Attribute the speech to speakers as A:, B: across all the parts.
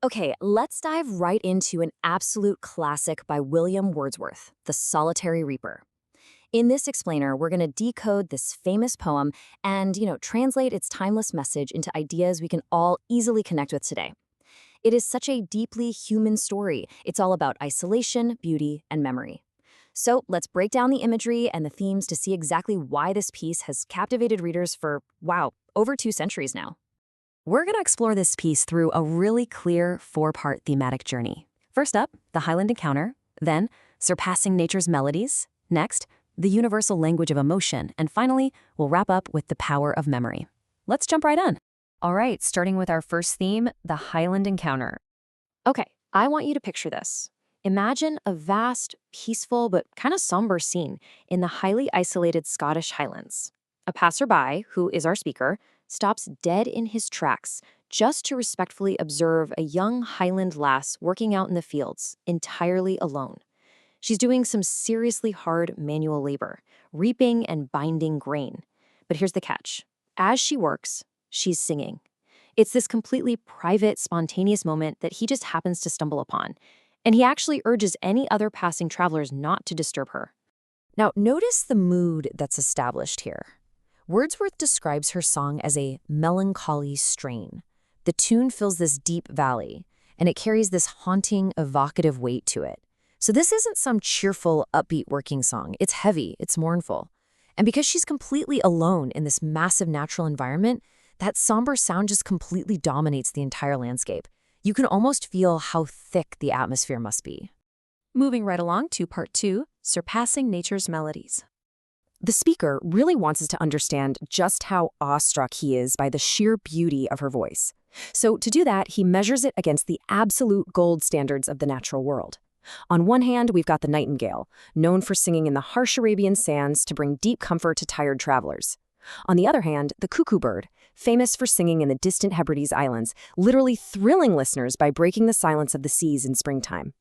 A: Okay, let's dive right into an absolute classic by William Wordsworth, The Solitary Reaper. In this explainer, we're going to decode this famous poem and, translate its timeless message into ideas we can all easily connect with today. It is such a deeply human story. It's all about isolation, beauty, and memory. So let's break down the imagery and the themes to see exactly why this piece has captivated readers for, wow, over 2 centuries now. We're going to explore this piece through a really clear four-part thematic journey. First up, the Highland encounter, then surpassing nature's melodies, next, the universal language of emotion, and finally, we'll wrap up with the power of memory. Let's jump right in. All right, starting with our first theme, the Highland encounter. Okay, I want you to picture this. Imagine a vast, peaceful, but kind of somber scene in the highly isolated Scottish Highlands. A passerby, who is our speaker, stops dead in his tracks just to respectfully observe a young Highland lass working out in the fields, entirely alone. She's doing some seriously hard manual labor, reaping and binding grain. But here's the catch. As she works, she's singing. It's this completely private, spontaneous moment that he just happens to stumble upon. And he actually urges any other passing travelers not to disturb her. Now, notice the mood that's established here. Wordsworth describes her song as a melancholy strain. The tune fills this deep valley, and it carries this haunting, evocative weight to it. So this isn't some cheerful, upbeat working song. It's heavy, it's mournful. And because she's completely alone in this massive natural environment, that somber sound just completely dominates the entire landscape. You can almost feel how thick the atmosphere must be. Moving right along to part 2, surpassing nature's melodies. The speaker really wants us to understand just how awestruck he is by the sheer beauty of her voice. So to do that, he measures it against the absolute gold standards of the natural world. On one hand, we've got the nightingale, known for singing in the harsh Arabian sands to bring deep comfort to tired travelers. On the other hand, the cuckoo bird, famous for singing in the distant Hebrides Islands, literally thrilling listeners by breaking the silence of the seas in springtime.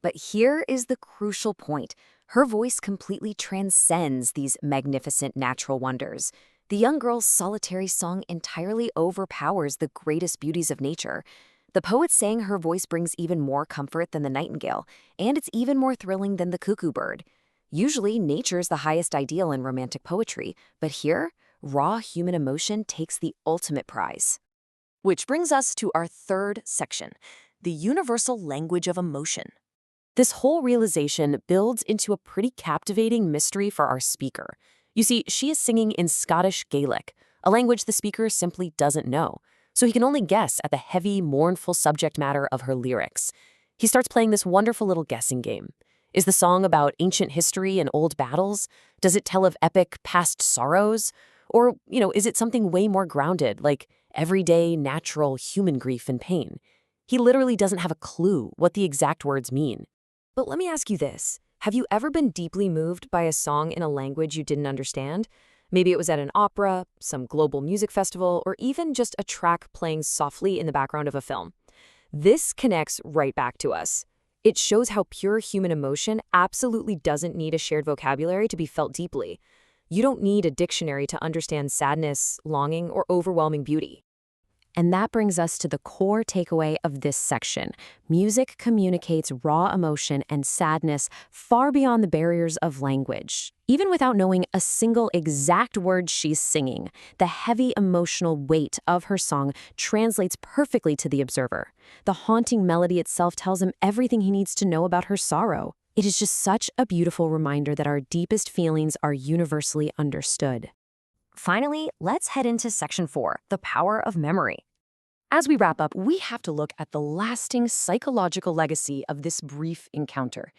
A: But here is the crucial point. Her voice completely transcends these magnificent natural wonders. The young girl's solitary song entirely overpowers the greatest beauties of nature. The poet saying her voice brings even more comfort than the nightingale, and it's even more thrilling than the cuckoo bird. Usually, nature's the highest ideal in romantic poetry, but here, raw human emotion takes the ultimate prize. Which brings us to our third section, the universal language of emotion. This whole realization builds into a pretty captivating mystery for our speaker. You see, she is singing in Scottish Gaelic, a language the speaker simply doesn't know, so he can only guess at the heavy, mournful subject matter of her lyrics. He starts playing this wonderful little guessing game. Is the song about ancient history and old battles? Does it tell of epic past sorrows? Or, is it something way more grounded, like everyday, natural human grief and pain? He literally doesn't have a clue what the exact words mean. But let me ask you this. Have you ever been deeply moved by a song in a language you didn't understand? Maybe it was at an opera, some global music festival, or even just a track playing softly in the background of a film. This connects right back to us. It shows how pure human emotion absolutely doesn't need a shared vocabulary to be felt deeply. You don't need a dictionary to understand sadness, longing, or overwhelming beauty. And that brings us to the core takeaway of this section. Music communicates raw emotion and sadness far beyond the barriers of language. Even without knowing a single exact word she's singing, the heavy emotional weight of her song translates perfectly to the observer. The haunting melody itself tells him everything he needs to know about her sorrow. It is just such a beautiful reminder that our deepest feelings are universally understood. Finally, let's head into section 4, the power of memory. As we wrap up, we have to look at the lasting psychological legacy of this brief encounter.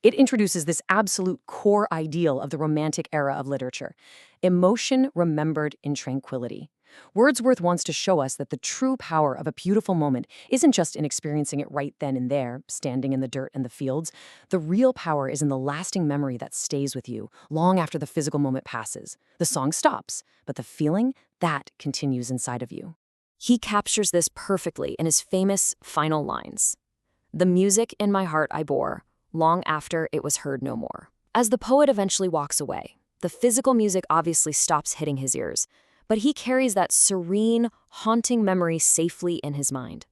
A: It introduces this absolute core ideal of the Romantic era of literature, emotion remembered in tranquility. Wordsworth wants to show us that the true power of a beautiful moment isn't just in experiencing it right then and there, standing in the dirt and the fields. The real power is in the lasting memory that stays with you long after the physical moment passes. The song stops, but the feeling, that continues inside of you. He captures this perfectly in his famous final lines. "The music in my heart I bore, long after it was heard no more." As the poet eventually walks away, the physical music obviously stops hitting his ears, but he carries that serene, haunting memory safely in his mind.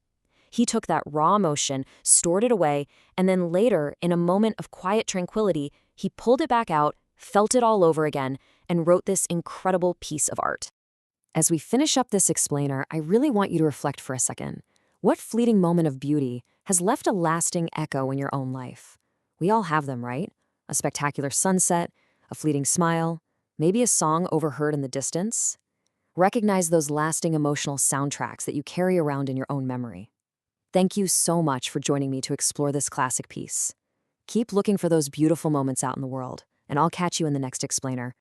A: He took that raw emotion, stored it away, and then later, in a moment of quiet tranquility, he pulled it back out, felt it all over again, and wrote this incredible piece of art. As we finish up this explainer, I really want you to reflect for a second. What fleeting moment of beauty has left a lasting echo in your own life? We all have them, right? A spectacular sunset, a fleeting smile, maybe a song overheard in the distance. Recognize those lasting emotional soundtracks that you carry around in your own memory. Thank you so much for joining me to explore this classic piece. Keep looking for those beautiful moments out in the world, and I'll catch you in the next explainer.